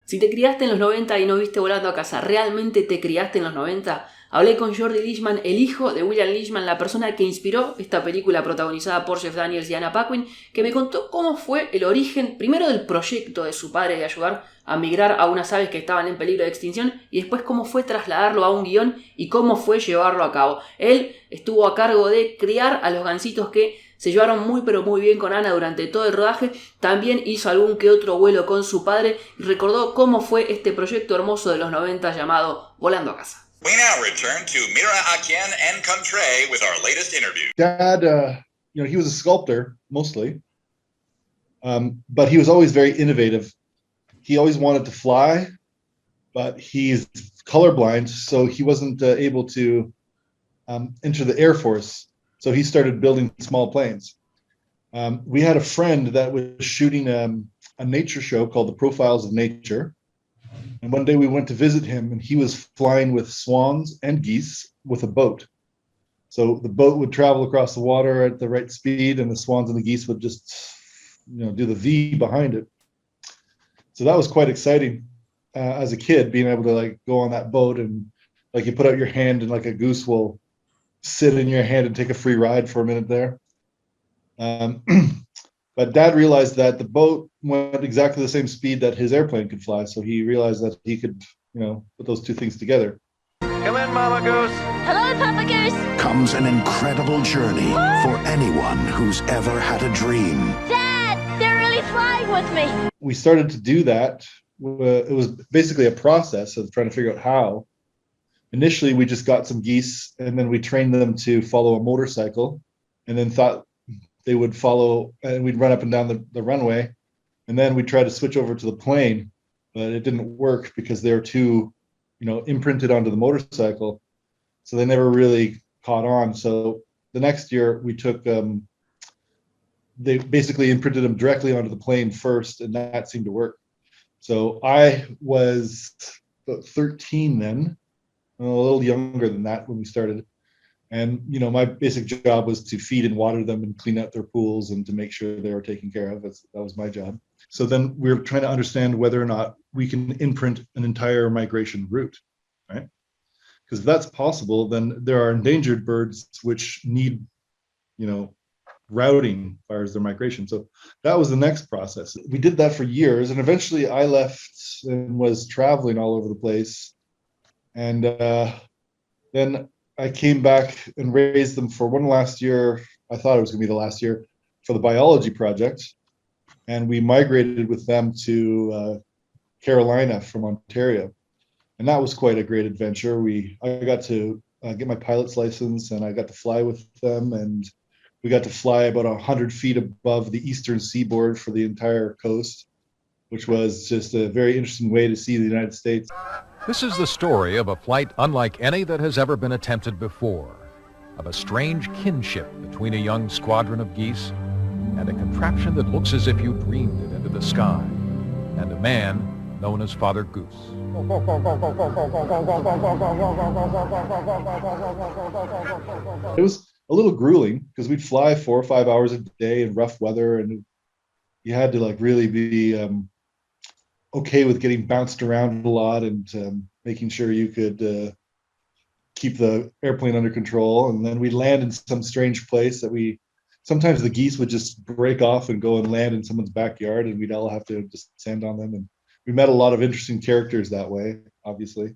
Si te criaste en los 90 y no viste Volando a Casa, ¿realmente te criaste en los 90? Hablé con Jordi Lishman, el hijo de William Lishman, la persona que inspiró esta película protagonizada por Jeff Daniels y Anna Paquin, que me contó cómo fue el origen, primero del proyecto de su padre de ayudar a migrar a unas aves que estaban en peligro de extinción, y después cómo fue trasladarlo a un guión y cómo fue llevarlo a cabo. Él estuvo a cargo de criar a los gansitos que se llevaron muy pero muy bien con Ana durante todo el rodaje. También hizo algún que otro vuelo con su padre y recordó cómo fue este proyecto hermoso de los 90 llamado Volando a Casa. We now return to Mira Aquien and Contré with our latest interview. Dad, he was a sculptor mostly, but he was always very innovative. He always wanted to fly, but he's colorblind, so he wasn't able to enter the Air Force. So he started building small planes. We had a friend that was shooting a nature show called The Profiles of Nature. And one day we went to visit him, and he was flying with swans and geese with a boat. So the boat would travel across the water at the right speed, and the swans and the geese would just, do the V behind it. So that was quite exciting as a kid, being able to go on that boat, and you put out your hand and a goose will sit in your hand and take a free ride for a minute there. But Dad realized that the boat went exactly the same speed that his airplane could fly, so he realized that he could, put those two things together. Come in, Mama Goose. Hello, Papa Goose. Comes an incredible journey for anyone who's ever had a dream. Dad, they're really flying with me. We started to do that. It was basically a process of trying to figure out how. Initially, we just got some geese, and then we trained them to follow a motorcycle, and then thought they would follow, and we'd run up and down the runway, and then we tried to switch over to the plane, but it didn't work because they were too, imprinted onto the motorcycle, so they never really caught on. So the next year we took, they basically imprinted them directly onto the plane first, and that seemed to work. So I was about 13 then, a little younger than that when we started. And, my basic job was to feed and water them and clean out their pools and to make sure they were taken care of. That was my job. So then we were trying to understand whether or not we can imprint an entire migration route, right? Because if that's possible, then there are endangered birds which need, routing as far as their migration. So that was the next process. We did that for years, and eventually I left and was traveling all over the place. And then I came back and raised them for one last year. I thought it was going to be the last year for the biology project. And we migrated with them to Carolina from Ontario. And that was quite a great adventure. I got to get my pilot's license, and I got to fly with them. And we got to fly about 100 feet above the eastern seaboard for the entire coast, which was just a very interesting way to see the United States. This is the story of a flight unlike any that has ever been attempted before, of a strange kinship between a young squadron of geese and a contraption that looks as if you dreamed it into the sky, and a man known as Father Goose. It was a little grueling because we'd fly 4 or 5 hours a day in rough weather, and you had to really be okay with getting bounced around a lot and making sure you could keep the airplane under control. And then we'd land in some strange place that sometimes the geese would just break off and go and land in someone's backyard, and we'd all have to descend on them. And we met a lot of interesting characters that way, obviously.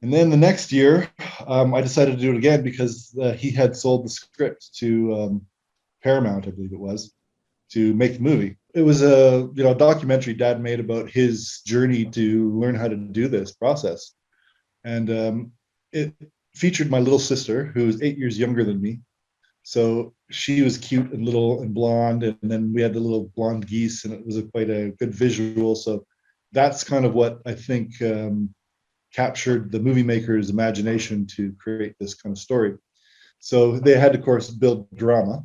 And then the next year, I decided to do it again because he had sold the script to Paramount, I believe it was, to make the movie. It was a documentary Dad made about his journey to learn how to do this process. And it featured my little sister, who was 8 years younger than me. So she was cute and little and blonde, and then we had the little blonde geese, and it was quite a good visual. So that's kind of what I think captured the movie maker's imagination to create this kind of story. So they had to, of course, build drama.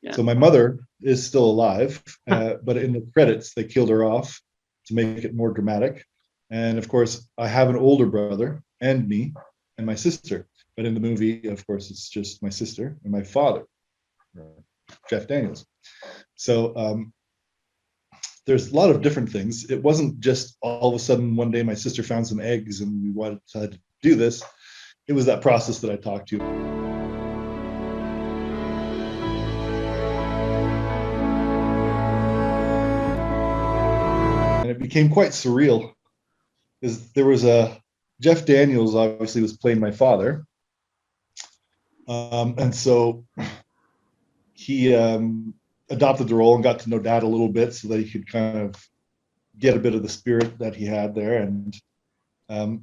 Yeah. So my mother is still alive, but in the credits, they killed her off to make it more dramatic. And of course, I have an older brother and me and my sister. But in the movie, of course, it's just my sister and my father, Jeff Daniels. So there's a lot of different things. It wasn't just all of a sudden one day my sister found some eggs and we wanted to do this. It was that process that I talked to. And it became quite surreal because there was Jeff Daniels obviously was playing my father. And so he adopted the role and got to know Dad a little bit so that he could kind of get a bit of the spirit that he had there. And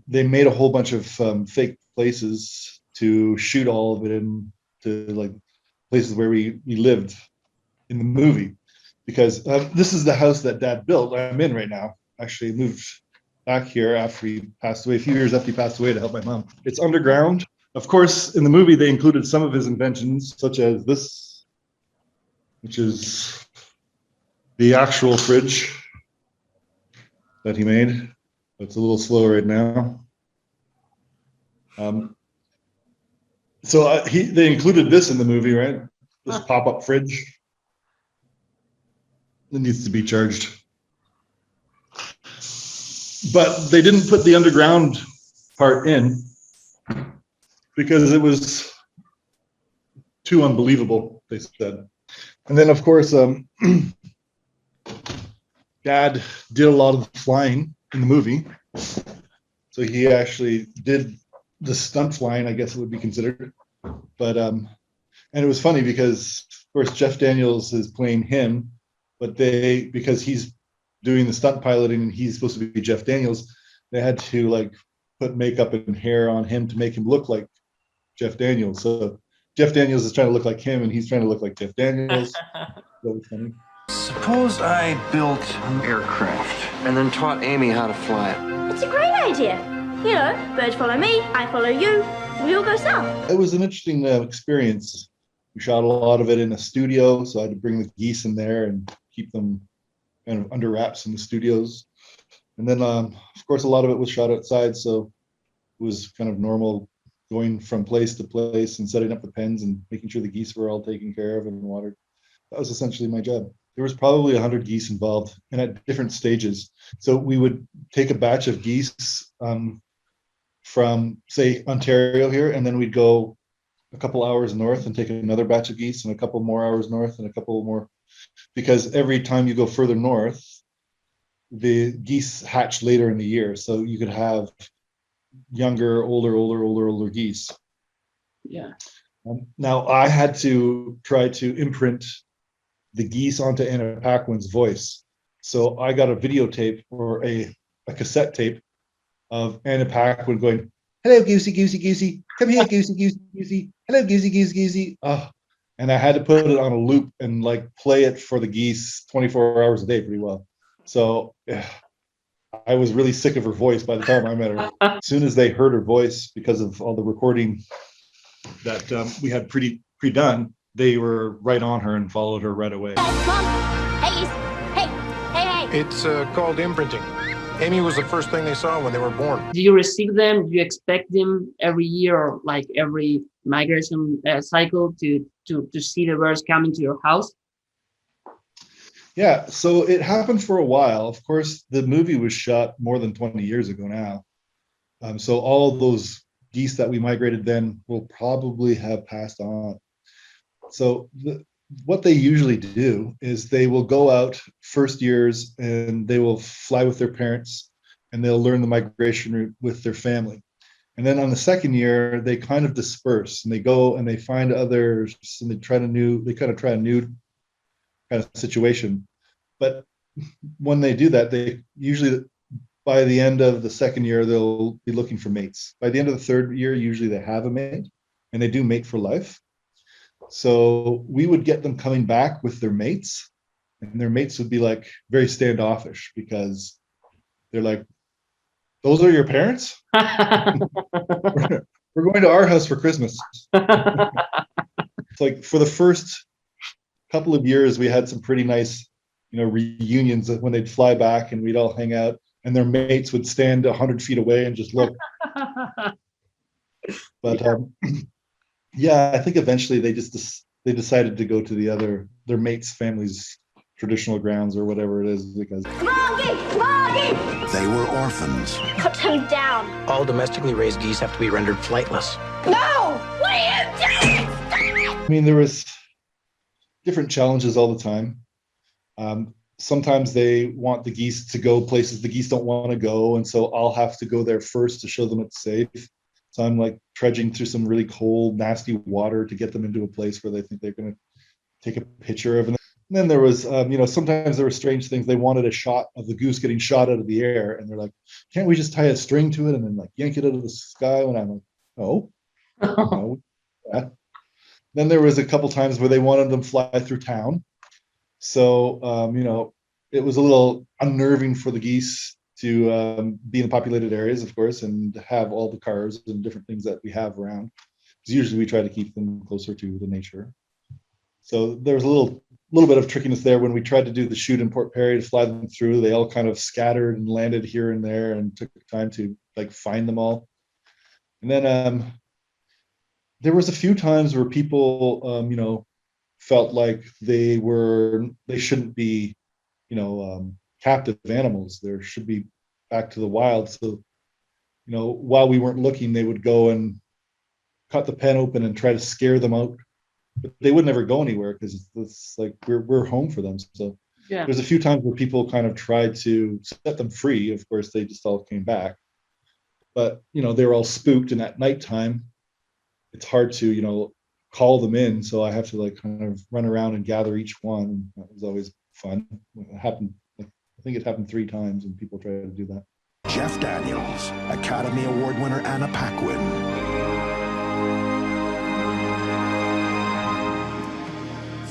they made a whole bunch of fake places to shoot all of it into like places where we lived in the movie. Because this is the house that Dad built. I'm in right now. Actually moved back here after he passed away, a few years after he passed away to help my mom. It's underground. Of course, in the movie, they included some of his inventions, such as this, which is the actual fridge that he made. It's a little slow right now. So they included this in the movie, right? This pop-up fridge. It needs to be charged. But they didn't put the underground part in because it was too unbelievable, they said. And then, of course, Dad did a lot of the flying in the movie. So he actually did the stunt flying, I guess it would be considered. But, and it was funny because, of course, Jeff Daniels is playing him, but because he's doing the stunt piloting and he's supposed to be Jeff Daniels, they had to like put makeup and hair on him to make him look like Jeff Daniels. So Jeff Daniels is trying to look like him and he's trying to look like Jeff Daniels. That was funny. Suppose I built an aircraft and then taught Amy how to fly it. It's a great idea. You know, birds follow me, I follow you, we all go south. It was an interesting experience. We shot a lot of it in a studio, so I had to bring the geese in there and keep them kind of under wraps in the studios. And then, of course, a lot of it was shot outside, so it was kind of normal going from place to place and setting up the pens and making sure the geese were all taken care of and watered. That was essentially my job. There was probably 100 geese involved and at different stages. So we would take a batch of geese from, say, Ontario here, and then we'd go a couple hours north and take another batch of geese and a couple more hours north and a couple more, because every time you go further north, the geese hatch later in the year. So you could have younger, older geese. Yeah. Now I had to try to imprint the geese onto Anna Paquin's voice. So I got a videotape or a cassette tape of Anna Paquin going, "Hello, goosey, goosey, goosey. Come here, goosey, goosey, goosey. Hello, goosey, goosey, goosey." Oh. And I had to put it on a loop and like play it for the geese 24 hours a day pretty well. So I was really sick of her voice by the time I met her. As soon as they heard her voice, because of all the recording that we had pre-done, they were right on her and followed her right away. Hey, hey. It's called imprinting. Amy was the first thing they saw when they were born. Do you receive them? Do you expect them every year or like every migration cycle to see the birds coming to your house? Yeah, so it happened for a while. Of course, the movie was shot more than 20 years ago now. So all of those geese that we migrated then will probably have passed on. So what they usually do is they will go out first years and they will fly with their parents and they'll learn the migration route with their family. And then on the second year, they kind of disperse and they go and they find others and they try a new kind of situation. But when they do that, they usually, by the end of the second year, they'll be looking for mates. By the end of the third year, usually they have a mate and they do mate for life. So we would get them coming back with their mates, and their mates would be like very standoffish because they're like, "Those are your parents? We're going to our house for Christmas." It's like for the first couple of years, we had some pretty nice, reunions when they'd fly back and we'd all hang out, and their mates would stand 100 feet away and just look. But yeah, I think eventually they decided to go to their mates' families traditional grounds or whatever it is, because Margie! They were orphans. Cut him down. All domestically raised geese have to be rendered flightless. No! What are you doing? Stop it! I mean, there was different challenges all the time. Sometimes they want the geese to go places the geese don't want to go, and so I'll have to go there first to show them it's safe. So I'm like trudging through some really cold, nasty water to get them into a place where they think they're going to take a picture of. And then there was, sometimes there were strange things. They wanted a shot of the goose getting shot out of the air, and they're like, "Can't we just tie a string to it and then like yank it out of the sky?" And I'm like, "Oh, no." Yeah. Then there was a couple times where they wanted them fly through town. So, it was a little unnerving for the geese to be in the populated areas, of course, and have all the cars and different things that we have around. Because usually we try to keep them closer to the nature. So there was a little bit of trickiness there when we tried to do the shoot in Port Perry to fly them through. They all kind of scattered and landed here and there, and took time to like find them all. And then there was a few times where people, felt like they shouldn't be, captive animals. There should be back to the wild. So, while we weren't looking, they would go and cut the pen open and try to scare them out. But they would never go anywhere because it's like we're home for them. So Yeah. there's a few times where people kind of tried to set them free. Of course, they just all came back. But, they were all spooked, and at nighttime, it's hard to, call them in. So I have to like kind of run around and gather each one. That was always fun. It happened, I think it happened 3 times, and people try to do that. Jeff Daniels, Academy Award winner Anna Paquin.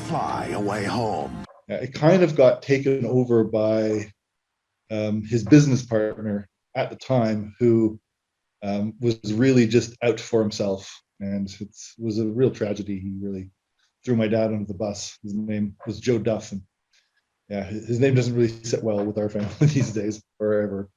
Fly Away Home. It kind of got taken over by his business partner at the time, who was really just out for himself. And it was a real tragedy. He really threw my dad under the bus. His name was Joe Duff. And yeah, his name doesn't really sit well with our family these days, or ever.